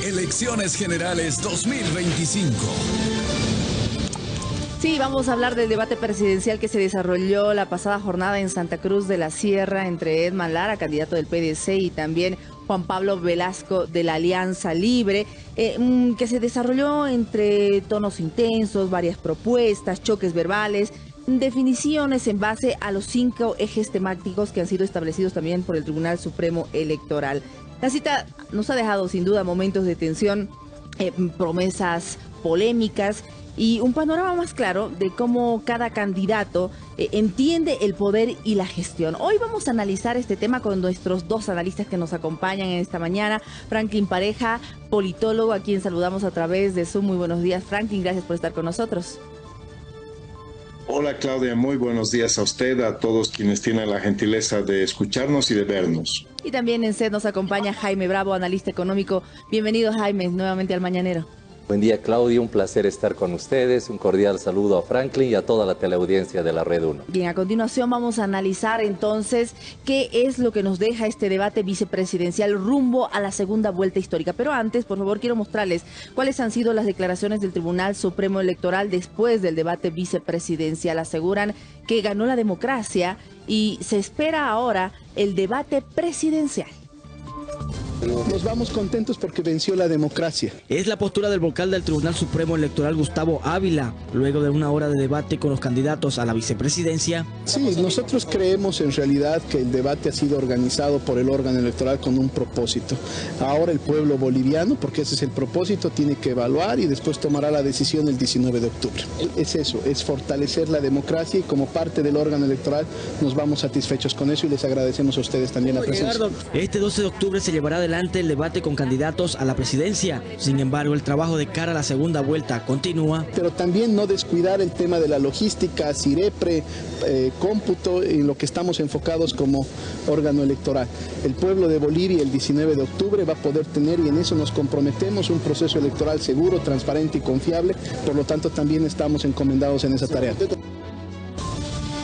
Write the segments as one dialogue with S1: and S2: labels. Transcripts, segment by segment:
S1: Elecciones Generales 2025.
S2: Sí, vamos a hablar del debate presidencial que se desarrolló la pasada jornada en Santa Cruz de la Sierra entre Edman Lara, candidato del PDC, y también Juan Pablo Velasco de la Alianza Libre, que se desarrolló entre tonos intensos, varias propuestas, choques verbales, definiciones en base a los 5 ejes temáticos que han sido establecidos también por el Tribunal Supremo Electoral. La cita nos ha dejado sin duda momentos de tensión, promesas polémicas y un panorama más claro de cómo cada candidato entiende el poder y la gestión. Hoy vamos a analizar este tema con nuestros dos analistas que nos acompañan en esta mañana. Franklin Pareja, politólogo, a quien saludamos a través de Zoom. Muy buenos días, Franklin, gracias por estar con nosotros.
S3: Hola Claudia, muy buenos días a usted, a todos quienes tienen la gentileza de escucharnos y de vernos.
S2: Y también en SED nos acompaña Jaime Bravo, analista económico. Bienvenido, Jaime, nuevamente al Mañanero.
S4: Buen día, Claudia, un placer estar con ustedes. Un cordial saludo a Franklin y a toda la teleaudiencia de la Red 1.
S2: Bien, a continuación vamos a analizar entonces qué es lo que nos deja este debate vicepresidencial rumbo a la segunda vuelta histórica. Pero antes, por favor, quiero mostrarles cuáles han sido las declaraciones del Tribunal Supremo Electoral después del debate vicepresidencial. Aseguran que ganó la democracia y se espera ahora el debate presidencial.
S5: Nos vamos contentos porque venció la democracia.
S6: Es la postura del vocal del Tribunal Supremo Electoral, Gustavo Ávila, luego de una hora de debate con los candidatos a la vicepresidencia.
S5: Sí, nosotros creemos en realidad que el debate ha sido organizado por el órgano electoral con un propósito. Ahora el pueblo boliviano, porque ese es el propósito, tiene que evaluar y después tomará la decisión el 19 de octubre. Es eso, es fortalecer la democracia y como parte del órgano electoral nos vamos satisfechos con eso y les agradecemos a ustedes también la presencia.
S6: Este 12 de octubre se llevará adelante el debate con candidatos a la presidencia. Sin embargo, el trabajo de cara a la segunda vuelta continúa.
S5: Pero también no descuidar el tema de la logística, CIREPRE, cómputo, en lo que estamos enfocados como órgano electoral. El pueblo de Bolivia el 19 de octubre va a poder tener, y en eso nos comprometemos, un proceso electoral seguro, transparente y confiable. Por lo tanto, también estamos encomendados en esa tarea.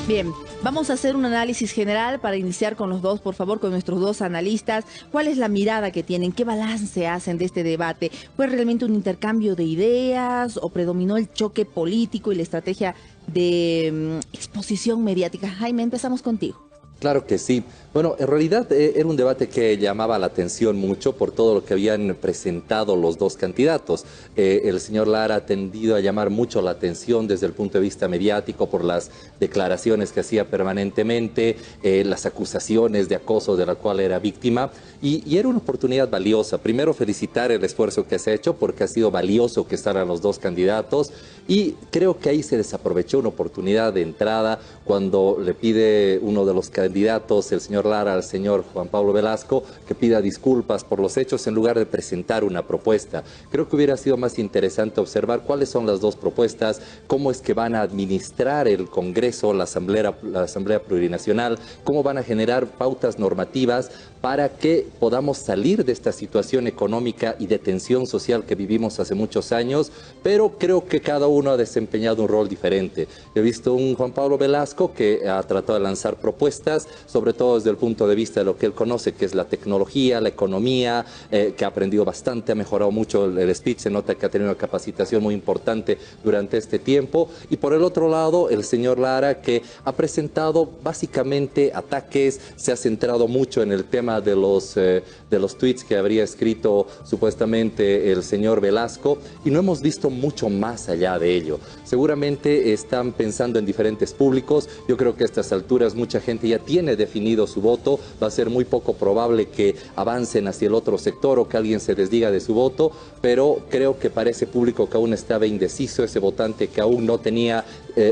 S2: Bien, vamos a hacer un análisis general para iniciar con los dos, por favor, con nuestros dos analistas. ¿Cuál es la mirada que tienen? ¿Qué balance hacen de este debate? ¿Fue realmente un intercambio de ideas o predominó el choque político y la estrategia de exposición mediática? Jaime, empezamos contigo.
S4: Claro que sí. Bueno, en realidad era un debate que llamaba la atención mucho por todo lo que habían presentado los dos candidatos. El señor Lara ha tendido a llamar mucho la atención desde el punto de vista mediático por las declaraciones que hacía permanentemente, las acusaciones de acoso de la cual era víctima, y era una oportunidad valiosa. Primero, felicitar el esfuerzo que se ha hecho porque ha sido valioso que estaran los dos candidatos, y creo que ahí se desaprovechó una oportunidad de entrada cuando le pide uno de los candidatos, el señor Lara, al señor Juan Pablo Velasco, que pida disculpas por los hechos en lugar de presentar una propuesta. Creo que hubiera sido más interesante observar cuáles son las dos propuestas, cómo es que van a administrar el Congreso, la Asamblea Plurinacional, cómo van a generar pautas normativas para que podamos salir de esta situación económica y de tensión social que vivimos hace muchos años, pero creo que cada uno ha desempeñado un rol diferente. He visto un Juan Pablo Velasco que ha tratado de lanzar propuestas, sobre todo desde el punto de vista de lo que él conoce, que es la tecnología, la economía, que ha aprendido bastante, ha mejorado mucho el speech, se nota que ha tenido una capacitación muy importante durante este tiempo. Y por el otro lado, el señor Lara, que ha presentado básicamente ataques, se ha centrado mucho en el tema de los tweets que habría escrito supuestamente el señor Velasco, y no hemos visto mucho más allá de ello. Seguramente están pensando en diferentes públicos. Yo creo que a estas alturas mucha gente ya tiene definido su voto. Va a ser muy poco probable que avancen hacia el otro sector o que alguien se desdiga de su voto, pero creo que para ese público que aún estaba indeciso, ese votante que aún no tenía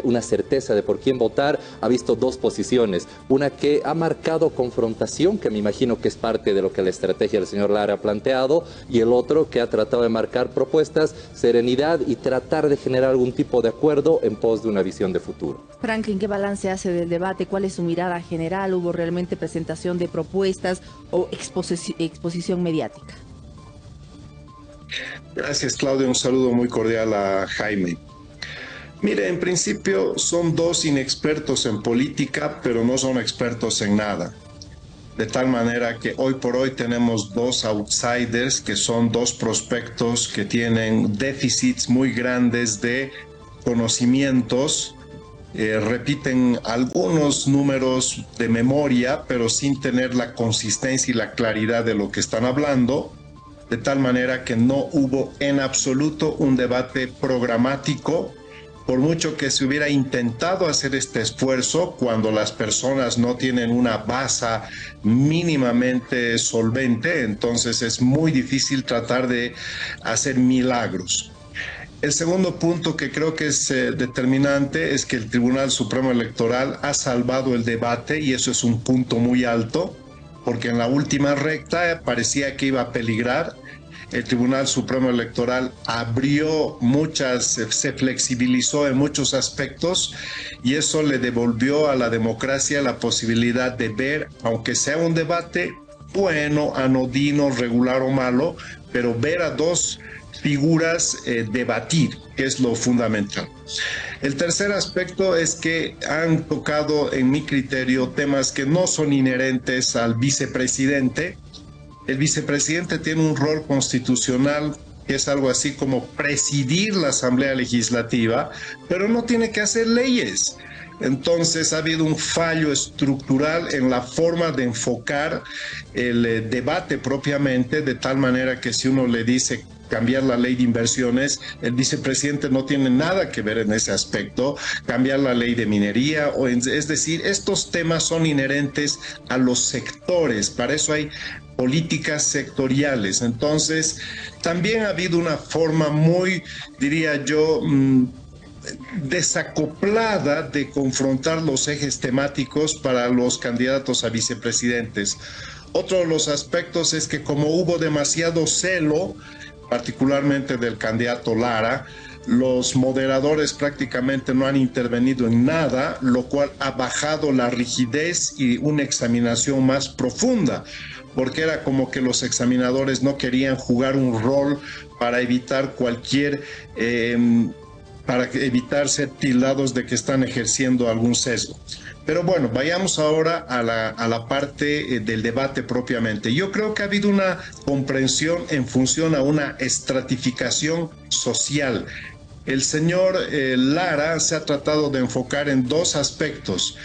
S4: una certeza de por quién votar, ha visto dos posiciones. Una que ha marcado confrontación, que me imagino que es parte de lo que la estrategia del señor Lara ha planteado, y el otro que ha tratado de marcar propuestas, serenidad y tratar de generar algún tipo de acuerdo en pos de una visión de futuro.
S2: Franklin, ¿qué balance hace del debate? ¿Cuál es su mirada general? ¿Hubo realmente presentación de propuestas o exposición mediática?
S3: Gracias, Claudia. Un saludo muy cordial a Jaime. Mire, en principio son dos inexpertos en política, pero no son expertos en nada. de tal manera que hoy por hoy tenemos dos outsiders, que son dos prospectos que tienen déficits muy grandes de conocimientos, repiten algunos números de memoria, pero sin tener la consistencia y la claridad de lo que están hablando, de tal manera que no hubo en absoluto un debate programático. Por mucho que se hubiera intentado hacer este esfuerzo, cuando las personas no tienen una base mínimamente solvente, entonces es muy difícil tratar de hacer milagros. El segundo punto que creo que es determinante es que el Tribunal Supremo Electoral ha salvado el debate, y eso es un punto muy alto, porque en la última recta parecía que iba a peligrar. El Tribunal Supremo Electoral se flexibilizó en muchos aspectos, y eso le devolvió a la democracia la posibilidad de ver, aunque sea un debate bueno, anodino, regular o malo, pero ver a dos figuras debatir, que es lo fundamental. El tercer aspecto es que han tocado, en mi criterio, temas que no son inherentes al vicepresidente. El vicepresidente tiene un rol constitucional que es algo así como presidir la Asamblea Legislativa, pero no tiene que hacer leyes. Entonces ha habido un fallo estructural en la forma de enfocar el debate propiamente, de tal manera que si uno le dice cambiar la ley de inversiones, el vicepresidente no tiene nada que ver en ese aspecto, cambiar la ley de minería, es decir, estos temas son inherentes a los sectores, para eso hay políticas sectoriales. Entonces, también ha habido una forma muy, diría yo, desacoplada de confrontar los ejes temáticos para los candidatos a vicepresidentes. Otro de los aspectos es que como hubo demasiado celo, particularmente del candidato Lara, los moderadores prácticamente no han intervenido en nada, lo cual ha bajado la rigidez y una examinación más profunda, porque era como que los examinadores no querían jugar un rol para evitar para evitar ser tildados de que están ejerciendo algún sesgo. Pero bueno, vayamos ahora a la parte del debate propiamente. Yo creo que ha habido una comprensión en función a una estratificación social. El señor Lara se ha tratado de enfocar en dos aspectos,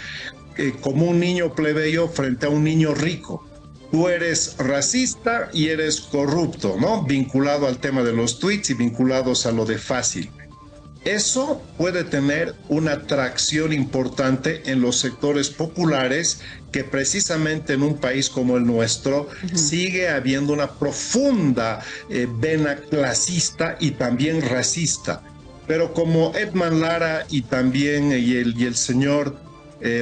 S3: como un niño plebeyo frente a un niño rico. Tú eres racista y eres corrupto, ¿no? Vinculado al tema de los tweets y vinculados a lo de fácil. Eso puede tener una atracción importante en los sectores populares, que precisamente en un país como el nuestro sigue habiendo una profunda vena clasista y también racista. Pero como Edman Lara y también el señor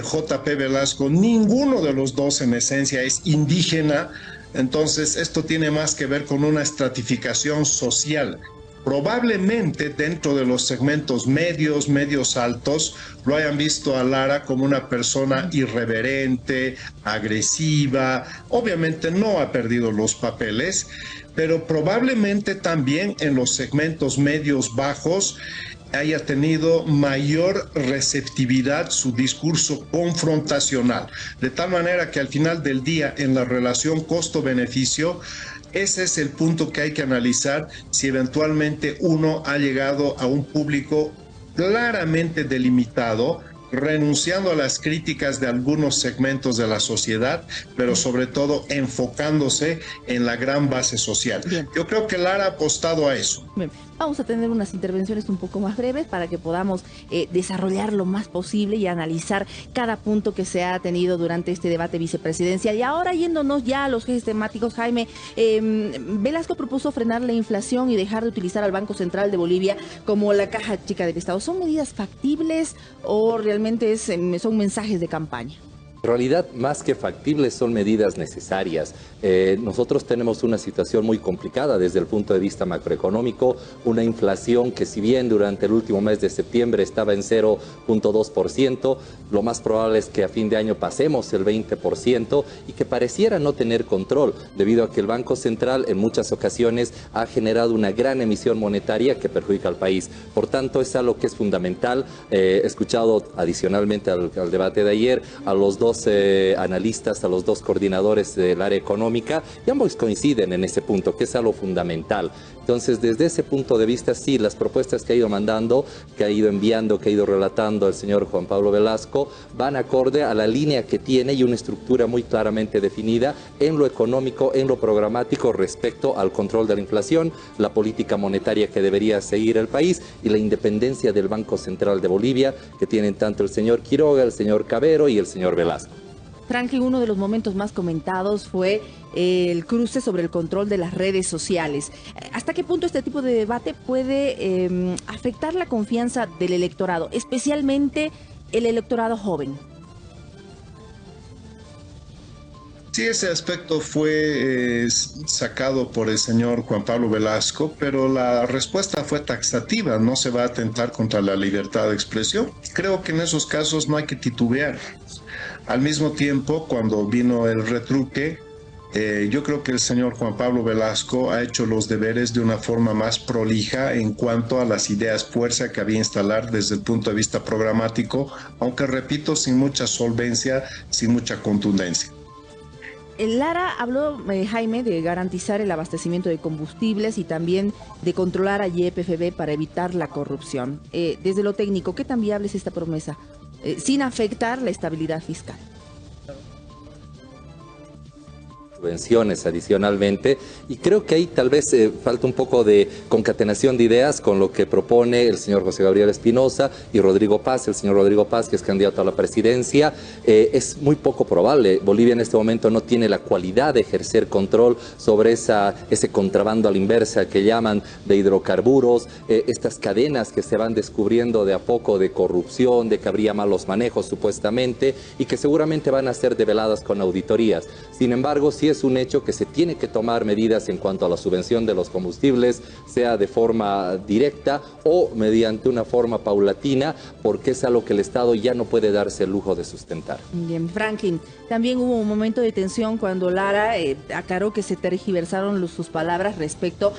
S3: J.P. Velasco, ninguno de los dos en esencia es indígena, entonces esto tiene más que ver con una estratificación social. Probablemente dentro de los segmentos medios altos, lo hayan visto a Lara como una persona irreverente, agresiva. Obviamente no ha perdido los papeles, pero probablemente también en los segmentos medios bajos haya tenido mayor receptividad su discurso confrontacional, de tal manera que al final del día, en la relación costo-beneficio, ese es el punto que hay que analizar, si eventualmente uno ha llegado a un público claramente delimitado, renunciando a las críticas de algunos segmentos de la sociedad, pero sobre todo enfocándose en la gran base social. Bien. Yo creo que Lara ha apostado a eso.
S2: Bien. Vamos a tener unas intervenciones un poco más breves para que podamos desarrollar lo más posible y analizar cada punto que se ha tenido durante este debate vicepresidencial. Y ahora, yéndonos ya a los ejes temáticos, Jaime, Velasco propuso frenar la inflación y dejar de utilizar al Banco Central de Bolivia como la caja chica del Estado. ¿Son medidas factibles o realmente son mensajes de campaña?
S4: En realidad, más que factibles, son medidas necesarias. Nosotros tenemos una situación muy complicada desde el punto de vista macroeconómico, una inflación que, si bien durante el último mes de septiembre estaba en 0.2%, lo más probable es que a fin de año pasemos el 20% y que pareciera no tener control, debido a que el Banco Central en muchas ocasiones ha generado una gran emisión monetaria que perjudica al país. Por tanto, es algo que es fundamental. He escuchado adicionalmente al debate de ayer a los dos dos analistas, a los dos coordinadores del área económica, y ambos coinciden en ese punto, que es algo fundamental. Entonces, desde ese punto de vista, sí, las propuestas que ha ido mandando, que ha ido enviando, que ha ido relatando el señor Juan Pablo Velasco, van acorde a la línea que tiene y una estructura muy claramente definida en lo económico, en lo programático respecto al control de la inflación, la política monetaria que debería seguir el país y la independencia del Banco Central de Bolivia, que tienen tanto el señor Quiroga, el señor Cavero y el señor Velasco.
S2: Franklin, uno de los momentos más comentados fue el cruce sobre el control de las redes sociales. ¿Hasta qué punto este tipo de debate puede afectar la confianza del electorado, especialmente el electorado joven?
S3: Sí, ese aspecto fue sacado por el señor Juan Pablo Velasco, pero la respuesta fue taxativa, no se va a atentar contra la libertad de expresión. Creo que en esos casos no hay que titubear. Al mismo tiempo, cuando vino el retruque, yo creo que el señor Juan Pablo Velasco ha hecho los deberes de una forma más prolija en cuanto a las ideas fuerza que había instalar desde el punto de vista programático, aunque repito, sin mucha solvencia, sin mucha contundencia.
S2: Lara habló, Jaime, de garantizar el abastecimiento de combustibles y también de controlar a YPFB para evitar la corrupción. Desde lo técnico, ¿qué tan viable es esta promesa? Sin afectar la estabilidad fiscal.
S4: Subvenciones adicionalmente, y creo que ahí tal vez falta un poco de concatenación de ideas con lo que propone el señor José Gabriel Espinosa y Rodrigo Paz, el señor Rodrigo Paz, que es candidato a la presidencia. Es muy poco probable. Bolivia en este momento no tiene la cualidad de ejercer control sobre ese contrabando a la inversa que llaman de hidrocarburos, estas cadenas que se van descubriendo de a poco de corrupción, de que habría malos manejos supuestamente, y que seguramente van a ser develadas con auditorías. Sin embargo, sí es un hecho que se tiene que tomar medidas en cuanto a la subvención de los combustibles, sea de forma directa o mediante una forma paulatina, porque es algo que el Estado ya no puede darse el lujo de sustentar.
S2: Bien, Franklin, también hubo un momento de tensión cuando Lara aclaró que se tergiversaron sus palabras respecto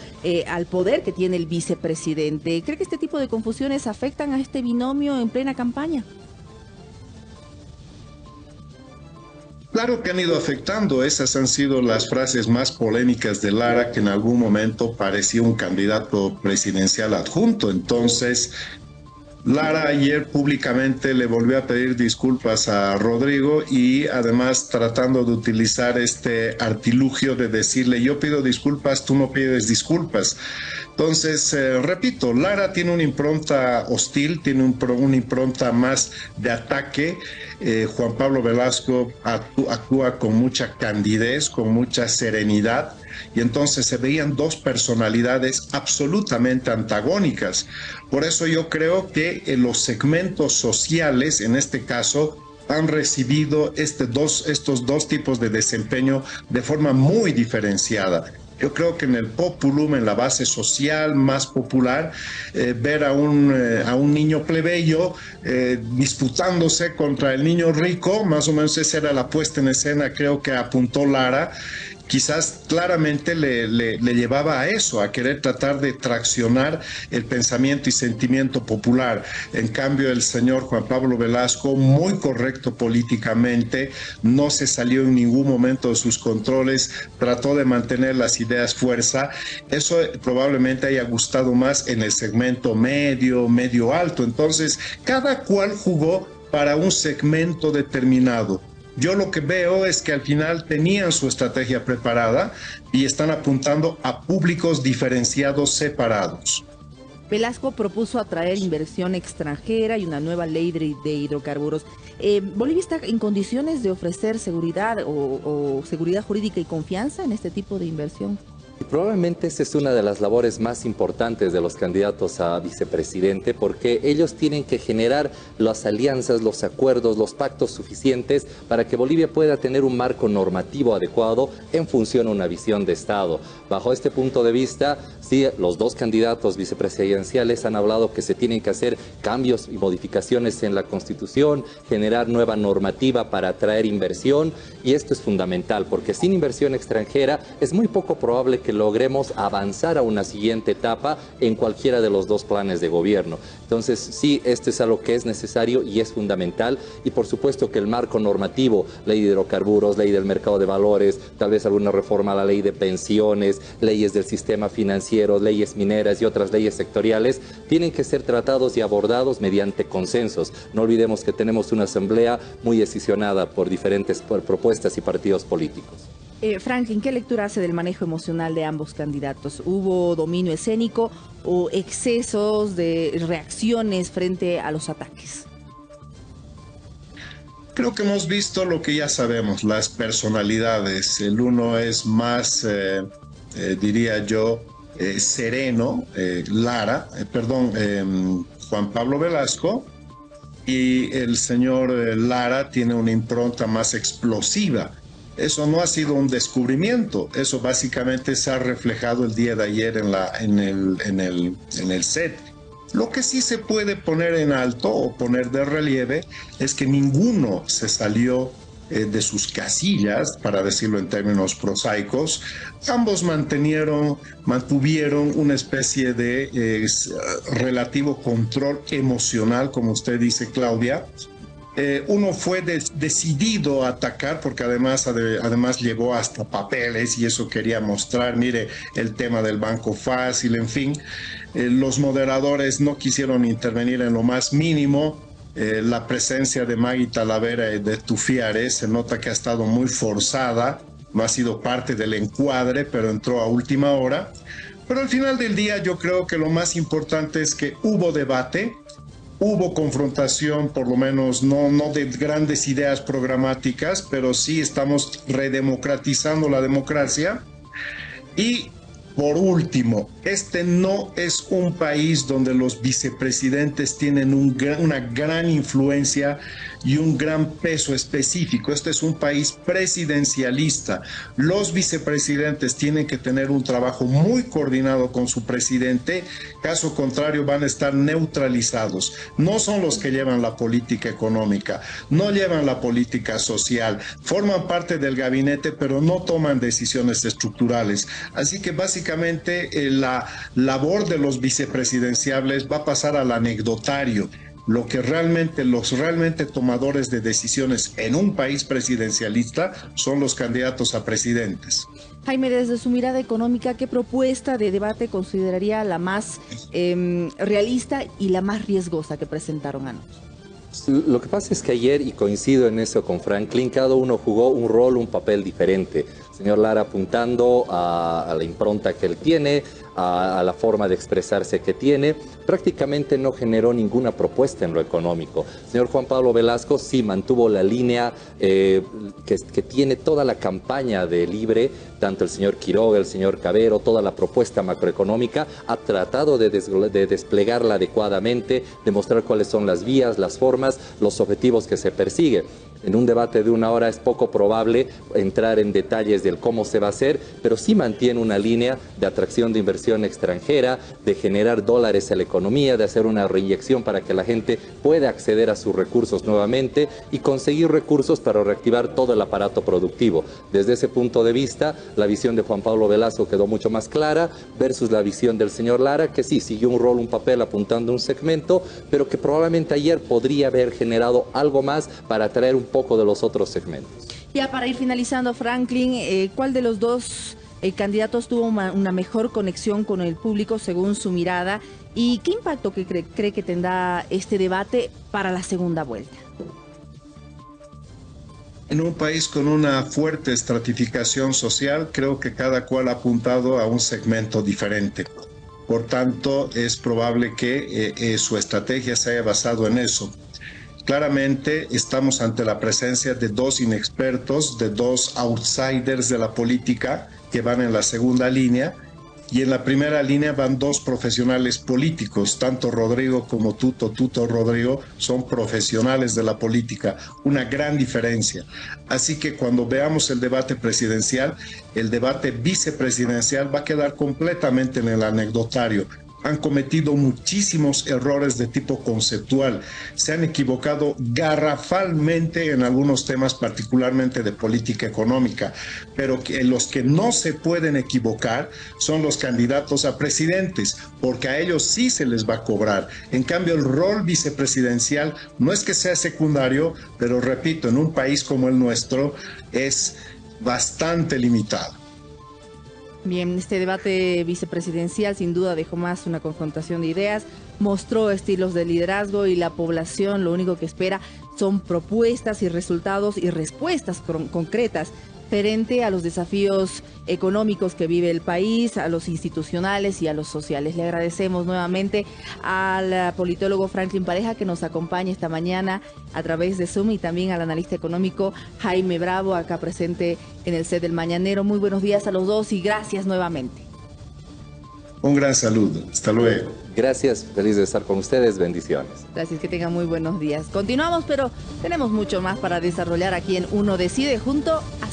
S2: al poder que tiene el vicepresidente. ¿Cree que este tipo de confusiones afectan a este binomio en plena campaña?
S3: Claro que han ido afectando, esas han sido las frases más polémicas de Lara, que en algún momento parecía un candidato presidencial adjunto. Entonces, Lara ayer públicamente le volvió a pedir disculpas a Rodrigo y además tratando de utilizar este artilugio de decirle: yo pido disculpas, tú no pides disculpas. Entonces, repito, Lara tiene una impronta hostil, tiene una impronta más de ataque. Juan Pablo Velasco actúa con mucha candidez, con mucha serenidad, y entonces se veían dos personalidades absolutamente antagónicas. Por eso yo creo que los segmentos sociales, en este caso, han recibido estos dos tipos de desempeño de forma muy diferenciada. Yo creo que en el populum, en la base social más popular, ver a un niño plebeyo disputándose contra el niño rico, más o menos esa era la puesta en escena, creo que apuntó Lara. Quizás claramente le llevaba a eso, a querer tratar de traccionar el pensamiento y sentimiento popular. En cambio, el señor Juan Pablo Velasco, muy correcto políticamente, no se salió en ningún momento de sus controles, trató de mantener las ideas fuerza. Eso probablemente haya gustado más en el segmento medio alto. Entonces, cada cual jugó para un segmento determinado. Yo lo que veo es que al final tenían su estrategia preparada y están apuntando a públicos diferenciados separados.
S2: Velasco propuso atraer inversión extranjera y una nueva ley de hidrocarburos. ¿Bolivia está en condiciones de ofrecer seguridad o seguridad jurídica y confianza en este tipo de inversión?
S4: Y probablemente esa es una de las labores más importantes de los candidatos a vicepresidente, porque ellos tienen que generar las alianzas, los acuerdos, los pactos suficientes para que Bolivia pueda tener un marco normativo adecuado en función a una visión de Estado. Bajo este punto de vista, sí, los dos candidatos vicepresidenciales han hablado que se tienen que hacer cambios y modificaciones en la Constitución, generar nueva normativa para atraer inversión, y esto es fundamental, porque sin inversión extranjera es muy poco probable que que logremos avanzar a una siguiente etapa en cualquiera de los dos planes de gobierno. Entonces, sí, esto es algo que es necesario y es fundamental, y por supuesto que el marco normativo, ley de hidrocarburos, ley del mercado de valores, tal vez alguna reforma a la ley de pensiones, leyes del sistema financiero, leyes mineras y otras leyes sectoriales, tienen que ser tratados y abordados mediante consensos. No olvidemos que tenemos una asamblea muy decisionada por diferentes propuestas y partidos políticos.
S2: Franklin, ¿qué lectura hace del manejo emocional de ambos candidatos? ¿Hubo dominio escénico o excesos de reacciones frente a los ataques?
S3: Creo que hemos visto lo que ya sabemos, las personalidades. El uno es más, diría yo, sereno, Juan Pablo Velasco, y el señor Lara tiene una impronta más explosiva. Eso no ha sido un descubrimiento, eso básicamente se ha reflejado el día de ayer en el set. Lo que sí se puede poner en alto o poner de relieve es que ninguno se salió de sus casillas, para decirlo en términos prosaicos. Ambos mantuvieron una especie de relativo control emocional, como usted dice, Claudia. Uno fue decidido a atacar porque además llegó hasta papeles y eso quería mostrar, mire, el tema del banco fácil, en fin. Los moderadores no quisieron intervenir en lo más mínimo. La presencia de Maggie Talavera y de Tufiare se nota que ha estado muy forzada, no ha sido parte del encuadre, pero entró a última hora. Pero al final del día yo creo que lo más importante es que hubo debate, hubo confrontación, por lo menos no de grandes ideas programáticas, pero sí estamos redemocratizando la democracia. Y por último, este no es un país donde los vicepresidentes tienen una gran influencia y un gran peso específico. Este es un país presidencialista. Los vicepresidentes tienen que tener un trabajo muy coordinado con su presidente, caso contrario van a estar neutralizados. No son los que llevan la política económica, no llevan la política social, forman parte del gabinete, pero no toman decisiones estructurales. Así que básicamente la labor de los vicepresidenciables va a pasar al anecdotario. Los realmente tomadores de decisiones en un país presidencialista son los candidatos a presidentes.
S2: Jaime, desde su mirada económica, ¿qué propuesta de debate consideraría la más realista y la más riesgosa que presentaron anoche?
S4: Lo que pasa es que ayer, y coincido en eso con Franklin, cada uno jugó un rol, un papel diferente. El señor Lara apuntando a la impronta que él tiene, a la forma de expresarse que tiene, prácticamente no generó ninguna propuesta en lo económico. El señor Juan Pablo Velasco sí mantuvo la línea que tiene toda la campaña de Libre, tanto el señor Quiroga, el señor Cavero, toda la propuesta macroeconómica, ha tratado de desplegarla adecuadamente, de mostrar cuáles son las vías, las formas, los objetivos que se persiguen. En un debate de una hora es poco probable entrar en detalles del cómo se va a hacer, pero sí mantiene una línea de atracción de inversión extranjera, de generar dólares a la economía, de hacer una reinyección para que la gente pueda acceder a sus recursos nuevamente y conseguir recursos para reactivar todo el aparato productivo. Desde ese punto de vista, la visión de Juan Pablo Velasco quedó mucho más clara versus la visión del señor Lara, que sí siguió un rol, un papel apuntando un segmento, pero que probablemente ayer podría haber generado algo más para atraer un poco de los otros segmentos.
S2: Ya para ir finalizando, Franklin, ¿cuál de los dos candidatos tuvo una mejor conexión con el público según su mirada? ¿Y qué impacto cree que tendrá este debate para la segunda vuelta?
S3: En un país con una fuerte estratificación social, creo que cada cual ha apuntado a un segmento diferente. Por tanto, es probable que su estrategia se haya basado en eso. Claramente estamos ante la presencia de dos inexpertos, de dos outsiders de la política que van en la segunda línea, y en la primera línea van dos profesionales políticos, tanto Rodrigo como Tuto Rodrigo son profesionales de la política, una gran diferencia. Así que cuando veamos el debate presidencial, el debate vicepresidencial va a quedar completamente en el anecdotario. han cometido muchísimos errores de tipo conceptual, se han equivocado garrafalmente en algunos temas, particularmente de política económica, pero que los que no se pueden equivocar son los candidatos a presidentes, porque a ellos sí se les va a cobrar. En cambio, el rol vicepresidencial no es que sea secundario, pero repito, en un país como el nuestro es bastante limitado.
S2: Bien, este debate vicepresidencial sin duda dejó más una confrontación de ideas, mostró estilos de liderazgo y la población lo único que espera son propuestas y resultados y respuestas concretas frente a los desafíos económicos que vive el país, a los institucionales y a los sociales. Le agradecemos nuevamente al politólogo Franklin Pareja que nos acompaña esta mañana a través de Zoom y también al analista económico Jaime Bravo, acá presente en el set del Mañanero. Muy buenos días a los dos y gracias nuevamente.
S3: Un gran saludo. Hasta luego.
S4: Gracias, feliz de estar con ustedes. Bendiciones.
S2: Gracias, que tengan muy buenos días. Continuamos, pero tenemos mucho más para desarrollar aquí en Uno Decide junto a